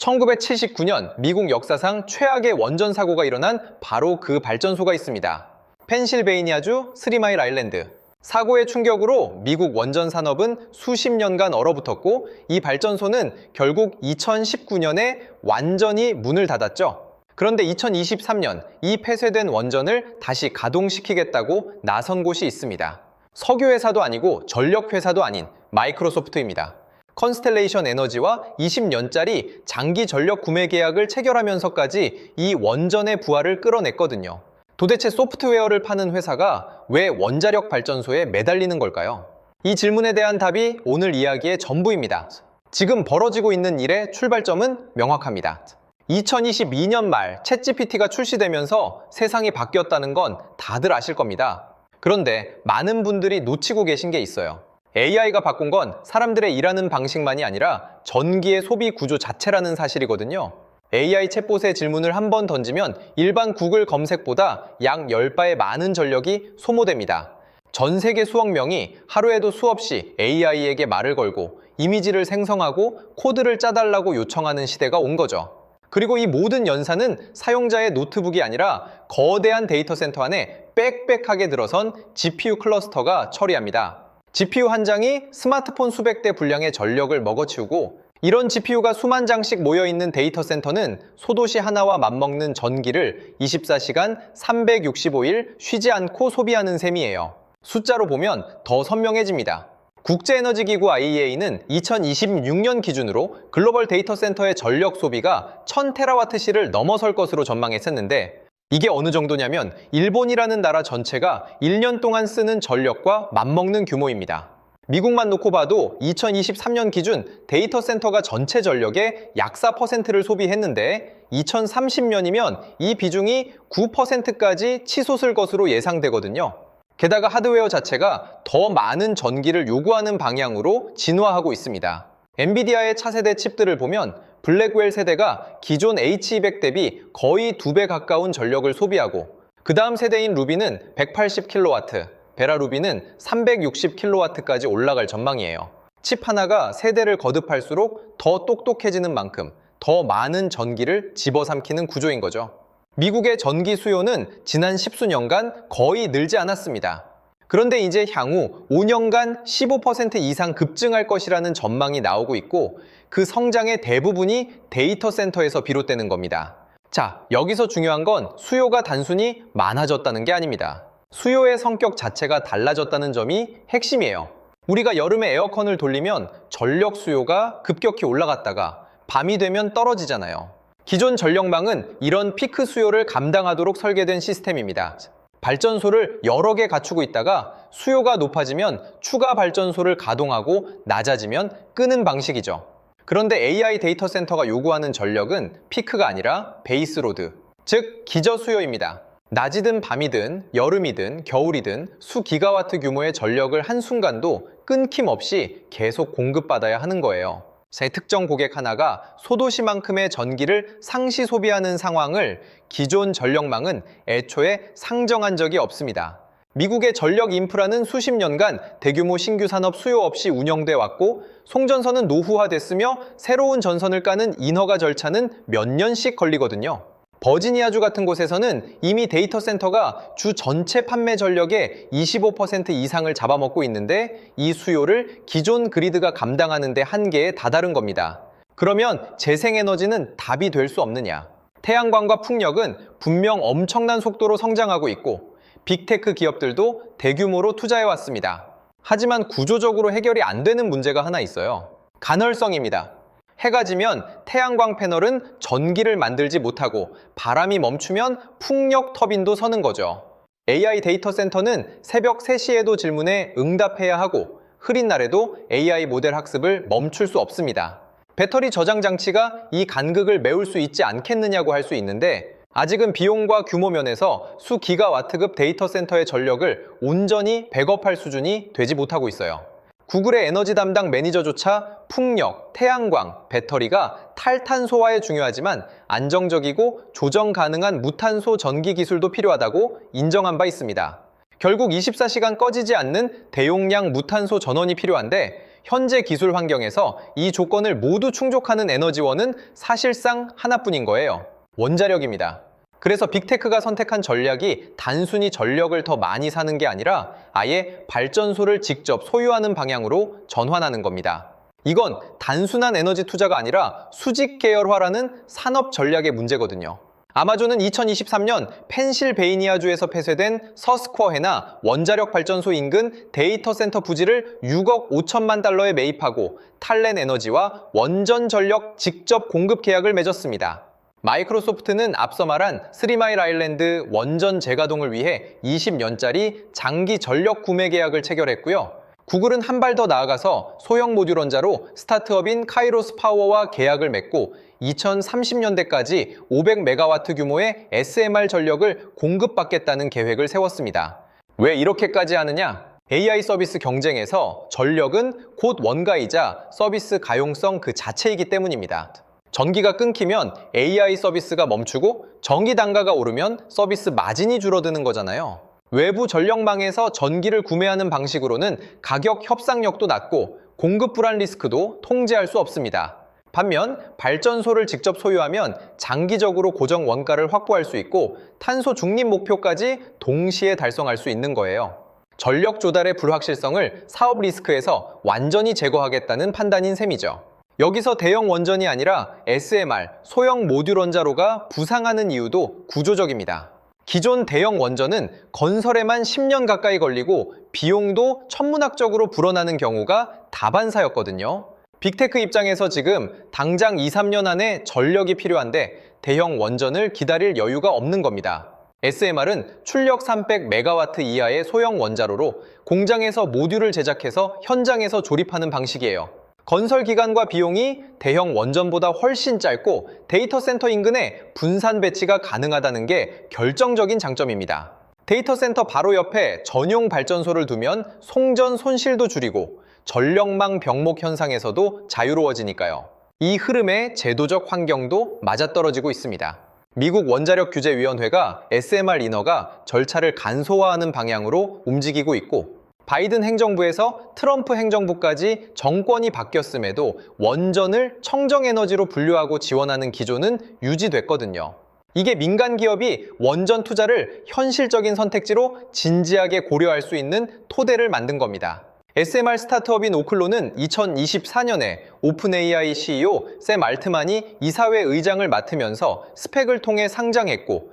1979년 미국 역사상 최악의 원전 사고가 일어난 바로 그 발전소가 있습니다. 펜실베이니아주 스리마일 아일랜드. 사고의 충격으로 미국 원전 산업은 수십 년간 얼어붙었고 이 발전소는 결국 2019년에 완전히 문을 닫았죠. 그런데 2023년 이 폐쇄된 원전을 다시 가동시키겠다고 나선 곳이 있습니다. 석유회사도 아니고 전력회사도 아닌 마이크로소프트입니다. 컨스텔레이션 에너지와 20년짜리 장기 전력 구매 계약을 체결하면서까지 이 원전의 부활을 끌어냈거든요. 도대체 소프트웨어를 파는 회사가 왜 원자력 발전소에 매달리는 걸까요? 이 질문에 대한 답이 오늘 이야기의 전부입니다. 지금 벌어지고 있는 일의 출발점은 명확합니다. 2022년 말 챗GPT가 출시되면서 세상이 바뀌었다는 건 다들 아실 겁니다. 그런데 많은 분들이 놓치고 계신 게 있어요. AI가 바꾼 건 사람들의 일하는 방식만이 아니라 전기의 소비 구조 자체라는 사실이거든요. AI 챗봇의 질문을 한 번 던지면 일반 구글 검색보다 약 10배의 많은 전력이 소모됩니다. 전 세계 수억 명이 하루에도 수없이 AI에게 말을 걸고 이미지를 생성하고 코드를 짜달라고 요청하는 시대가 온 거죠. 그리고 이 모든 연산은 사용자의 노트북이 아니라 거대한 데이터 센터 안에 빽빽하게 들어선 GPU 클러스터가 처리합니다. GPU 한 장이 스마트폰 수백 대 분량의 전력을 먹어치우고 이런 GPU가 수만 장씩 모여있는 데이터 센터는 소도시 하나와 맞먹는 전기를 24시간 365일 쉬지 않고 소비하는 셈이에요. 숫자로 보면 더 선명해집니다. 국제에너지기구 IEA는 2026년 기준으로 글로벌 데이터 센터의 전력 소비가 1000TWh를 넘어설 것으로 전망했었는데 이게 어느 정도냐면 일본이라는 나라 전체가 1년 동안 쓰는 전력과 맞먹는 규모입니다. 미국만 놓고 봐도 2023년 기준 데이터 센터가 전체 전력의 약 4%를 소비했는데 2030년이면 이 비중이 9%까지 치솟을 것으로 예상되거든요. 게다가 하드웨어 자체가 더 많은 전기를 요구하는 방향으로 진화하고 있습니다. 엔비디아의 차세대 칩들을 보면 블랙웰 세대가 기존 H200 대비 거의 2배 가까운 전력을 소비하고 그 다음 세대인 루비는 180kW, 베라루비는 360kW까지 올라갈 전망이에요. 칩 하나가 세대를 거듭할수록 더 똑똑해지는 만큼 더 많은 전기를 집어삼키는 구조인 거죠. 미국의 전기 수요는 지난 10수년간 거의 늘지 않았습니다. 그런데 이제 향후 5년간 15% 이상 급증할 것이라는 전망이 나오고 있고 그 성장의 대부분이 데이터 센터에서 비롯되는 겁니다. 자, 여기서 중요한 건 수요가 단순히 많아졌다는 게 아닙니다. 수요의 성격 자체가 달라졌다는 점이 핵심이에요. 우리가 여름에 에어컨을 돌리면 전력 수요가 급격히 올라갔다가 밤이 되면 떨어지잖아요. 기존 전력망은 이런 피크 수요를 감당하도록 설계된 시스템입니다. 발전소를 여러 개 갖추고 있다가 수요가 높아지면 추가 발전소를 가동하고 낮아지면 끄는 방식이죠. 그런데 AI 데이터 센터가 요구하는 전력은 피크가 아니라 베이스로드, 즉 기저 수요입니다. 낮이든 밤이든 여름이든 겨울이든 수기가와트 규모의 전력을 한순간도 끊김없이 계속 공급받아야 하는 거예요. 새 특정 고객 하나가 소도시만큼의 전기를 상시 소비하는 상황을 기존 전력망은 애초에 상정한 적이 없습니다. 미국의 전력 인프라는 수십 년간 대규모 신규 산업 수요 없이 운영돼 왔고 송전선은 노후화됐으며 새로운 전선을 까는 인허가 절차는 몇 년씩 걸리거든요. 버지니아주 같은 곳에서는 이미 데이터 센터가 주 전체 판매 전력의 25% 이상을 잡아먹고 있는데 이 수요를 기존 그리드가 감당하는 데 한계에 다다른 겁니다. 그러면 재생에너지는 답이 될 수 없느냐? 태양광과 풍력은 분명 엄청난 속도로 성장하고 있고 빅테크 기업들도 대규모로 투자해왔습니다. 하지만 구조적으로 해결이 안 되는 문제가 하나 있어요. 간헐성입니다. 해가 지면 태양광 패널은 전기를 만들지 못하고 바람이 멈추면 풍력 터빈도 서는 거죠. AI 데이터 센터는 새벽 3시에도 질문에 응답해야 하고 흐린 날에도 AI 모델 학습을 멈출 수 없습니다. 배터리 저장 장치가 이 간극을 메울 수 있지 않겠느냐고 할 수 있는데 아직은 비용과 규모 면에서 수기가와트급 데이터 센터의 전력을 온전히 백업할 수준이 되지 못하고 있어요. 구글의 에너지 담당 매니저조차 풍력, 태양광, 배터리가 탈탄소화에 중요하지만 안정적이고 조정 가능한 무탄소 전기 기술도 필요하다고 인정한 바 있습니다. 결국 24시간 꺼지지 않는 대용량 무탄소 전원이 필요한데 현재 기술 환경에서 이 조건을 모두 충족하는 에너지원은 사실상 하나뿐인 거예요. 원자력입니다. 그래서 빅테크가 선택한 전략이 단순히 전력을 더 많이 사는 게 아니라 아예 발전소를 직접 소유하는 방향으로 전환하는 겁니다. 이건 단순한 에너지 투자가 아니라 수직 계열화라는 산업 전략의 문제거든요. 아마존은 2023년 펜실베이니아주에서 폐쇄된 서스쿼해나 원자력 발전소 인근 데이터 센터 부지를 6억 5천만 달러에 매입하고 탈렌 에너지와 원전 전력 직접 공급 계약을 맺었습니다. 마이크로소프트는 앞서 말한 스리마일 아일랜드 원전 재가동을 위해 20년짜리 장기 전력 구매 계약을 체결했고요. 구글은 한 발 더 나아가서 소형 모듈 원자로 스타트업인 카이로스 파워와 계약을 맺고 2030년대까지 500메가와트 규모의 SMR 전력을 공급받겠다는 계획을 세웠습니다. 왜 이렇게까지 하느냐? AI 서비스 경쟁에서 전력은 곧 원가이자 서비스 가용성 그 자체이기 때문입니다. 전기가 끊기면 AI 서비스가 멈추고 전기 단가가 오르면 서비스 마진이 줄어드는 거잖아요. 외부 전력망에서 전기를 구매하는 방식으로는 가격 협상력도 낮고 공급 불안 리스크도 통제할 수 없습니다. 반면 발전소를 직접 소유하면 장기적으로 고정 원가를 확보할 수 있고 탄소 중립 목표까지 동시에 달성할 수 있는 거예요. 전력 조달의 불확실성을 사업 리스크에서 완전히 제거하겠다는 판단인 셈이죠. 여기서 대형 원전이 아니라 SMR, 소형 모듈 원자로가 부상하는 이유도 구조적입니다. 기존 대형 원전은 건설에만 10년 가까이 걸리고 비용도 천문학적으로 불어나는 경우가 다반사였거든요. 빅테크 입장에서 지금 당장 2, 3년 안에 전력이 필요한데 대형 원전을 기다릴 여유가 없는 겁니다. SMR은 출력 300메가와트 이하의 소형 원자로로 공장에서 모듈을 제작해서 현장에서 조립하는 방식이에요. 건설 기간과 비용이 대형 원전보다 훨씬 짧고 데이터 센터 인근에 분산 배치가 가능하다는 게 결정적인 장점입니다. 데이터 센터 바로 옆에 전용 발전소를 두면 송전 손실도 줄이고 전력망 병목 현상에서도 자유로워지니까요. 이 흐름에 제도적 환경도 맞아떨어지고 있습니다. 미국 원자력규제위원회가 SMR 인허가 절차를 간소화하는 방향으로 움직이고 있고 바이든 행정부에서 트럼프 행정부까지 정권이 바뀌었음에도 원전을 청정에너지로 분류하고 지원하는 기조는 유지됐거든요. 이게 민간 기업이 원전 투자를 현실적인 선택지로 진지하게 고려할 수 있는 토대를 만든 겁니다. SMR 스타트업인 오클로는 2024년에 오픈 AI CEO 샘 알트만이 이사회 의장을 맡으면서 스펙을 통해 상장했고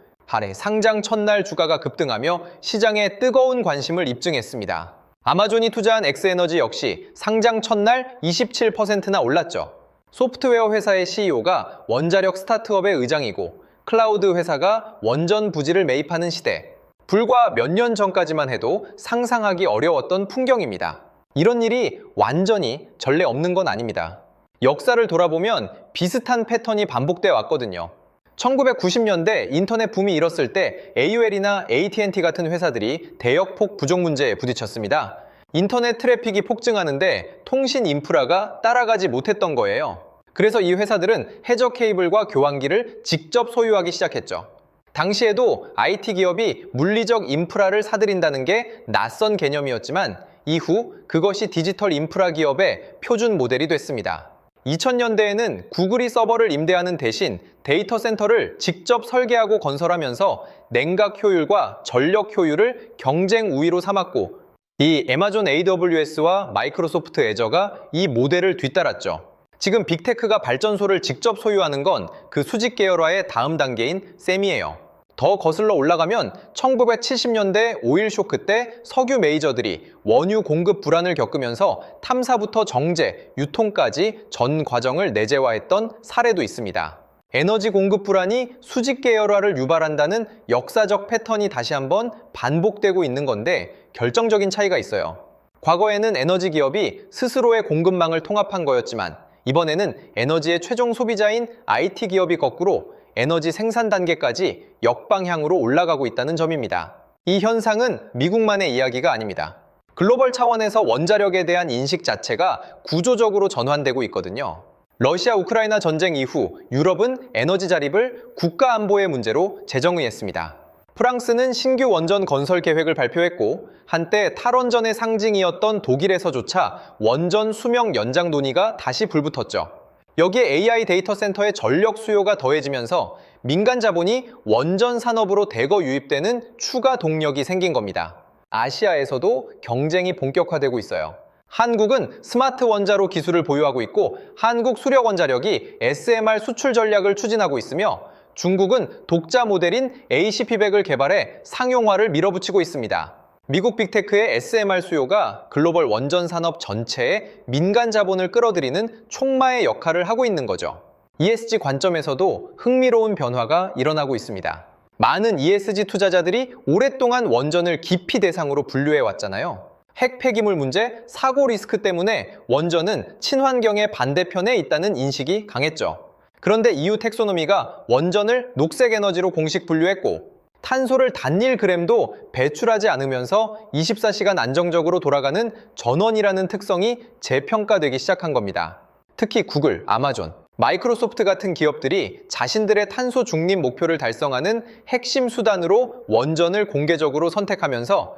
상장 첫날 주가가 급등하며 시장에 뜨거운 관심을 입증했습니다. 아마존이 투자한 엑스에너지 역시 상장 첫날 27%나 올랐죠. 소프트웨어 회사의 CEO가 원자력 스타트업의 의장이고 클라우드 회사가 원전 부지를 매입하는 시대. 불과 몇 년 전까지만 해도 상상하기 어려웠던 풍경입니다. 이런 일이 완전히 전례 없는 건 아닙니다. 역사를 돌아보면 비슷한 패턴이 반복돼 왔거든요. 1990년대 인터넷 붐이 일었을 때 AOL이나 AT&T 같은 회사들이 대역폭 부족 문제에 부딪혔습니다. 인터넷 트래픽이 폭증하는데 통신 인프라가 따라가지 못했던 거예요. 그래서 이 회사들은 해저 케이블과 교환기를 직접 소유하기 시작했죠. 당시에도 IT 기업이 물리적 인프라를 사들인다는 게 낯선 개념이었지만 이후 그것이 디지털 인프라 기업의 표준 모델이 됐습니다. 2000년대에는 구글이 서버를 임대하는 대신 데이터 센터를 직접 설계하고 건설하면서 냉각 효율과 전력 효율을 경쟁 우위로 삼았고 이 애마존 AWS와 마이크로소프트 애저가 이 모델을 뒤따랐죠. 지금 빅테크가 발전소를 직접 소유하는 건 그 수직 계열화의 다음 단계인 셈이에요. 더 거슬러 올라가면 1970년대 오일 쇼크 때 석유 메이저들이 원유 공급 불안을 겪으면서 탐사부터 정제, 유통까지 전 과정을 내재화했던 사례도 있습니다. 에너지 공급 불안이 수직 계열화를 유발한다는 역사적 패턴이 다시 한번 반복되고 있는 건데 결정적인 차이가 있어요. 과거에는 에너지 기업이 스스로의 공급망을 통합한 거였지만 이번에는 에너지의 최종 소비자인 IT 기업이 거꾸로 에너지 생산 단계까지 역방향으로 올라가고 있다는 점입니다. 이 현상은 미국만의 이야기가 아닙니다. 글로벌 차원에서 원자력에 대한 인식 자체가 구조적으로 전환되고 있거든요. 러시아 우크라이나 전쟁 이후 유럽은 에너지 자립을 국가 안보의 문제로 재정의했습니다. 프랑스는 신규 원전 건설 계획을 발표했고 한때 탈원전의 상징이었던 독일에서조차 원전 수명 연장 논의가 다시 불붙었죠. 여기에 AI 데이터 센터의 전력 수요가 더해지면서 민간 자본이 원전 산업으로 대거 유입되는 추가 동력이 생긴 겁니다. 아시아에서도 경쟁이 본격화되고 있어요. 한국은 스마트 원자로 기술을 보유하고 있고 한국수력원자력이 SMR 수출 전략을 추진하고 있으며 중국은 독자 모델인 ACP100을 개발해 상용화를 밀어붙이고 있습니다. 미국 빅테크의 SMR 수요가 글로벌 원전 산업 전체에 민간 자본을 끌어들이는 촉마의 역할을 하고 있는 거죠. ESG 관점에서도 흥미로운 변화가 일어나고 있습니다. 많은 ESG 투자자들이 오랫동안 원전을 기피 대상으로 분류해 왔잖아요. 핵 폐기물 문제, 사고 리스크 때문에 원전은 친환경의 반대편에 있다는 인식이 강했죠. 그런데 EU 텍소노미가 원전을 녹색 에너지로 공식 분류했고 탄소를 단 1g도 배출하지 않으면서 24시간 안정적으로 돌아가는 전원이라는 특성이 재평가되기 시작한 겁니다. 특히 구글, 아마존, 마이크로소프트 같은 기업들이 자신들의 탄소 중립 목표를 달성하는 핵심 수단으로 원전을 공개적으로 선택하면서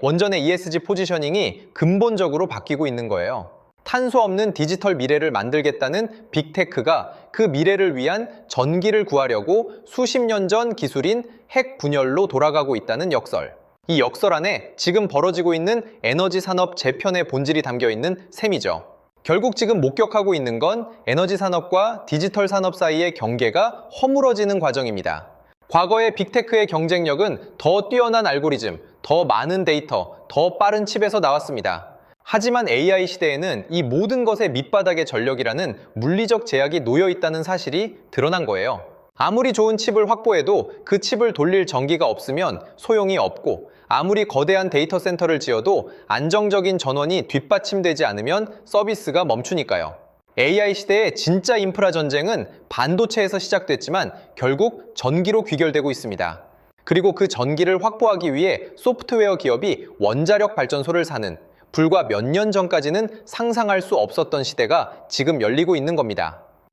원전의 ESG 포지셔닝이 근본적으로 바뀌고 있는 거예요. 탄소 없는 디지털 미래를 만들겠다는 빅테크가 그 미래를 위한 전기를 구하려고 수십 년 전 기술인 핵 분열로 돌아가고 있다는 역설. 이 역설 안에 지금 벌어지고 있는 에너지 산업 재편의 본질이 담겨 있는 셈이죠. 결국 지금 목격하고 있는 건 에너지 산업과 디지털 산업 사이의 경계가 허물어지는 과정입니다. 과거의 빅테크의 경쟁력은 더 뛰어난 알고리즘, 더 많은 데이터, 더 빠른 칩에서 나왔습니다. 하지만 AI 시대에는 이 모든 것의 밑바닥의 전력이라는 물리적 제약이 놓여 있다는 사실이 드러난 거예요. 아무리 좋은 칩을 확보해도 그 칩을 돌릴 전기가 없으면 소용이 없고 아무리 거대한 데이터 센터를 지어도 안정적인 전원이 뒷받침되지 않으면 서비스가 멈추니까요. AI 시대의 진짜 인프라 전쟁은 반도체에서 시작됐지만 결국 전기로 귀결되고 있습니다. 그리고 그 전기를 확보하기 위해 소프트웨어 기업이 원자력 발전소를 사는 불과 몇 년 전까지는 상상할 수 없었던 시대가 지금 열리고 있는 겁니다.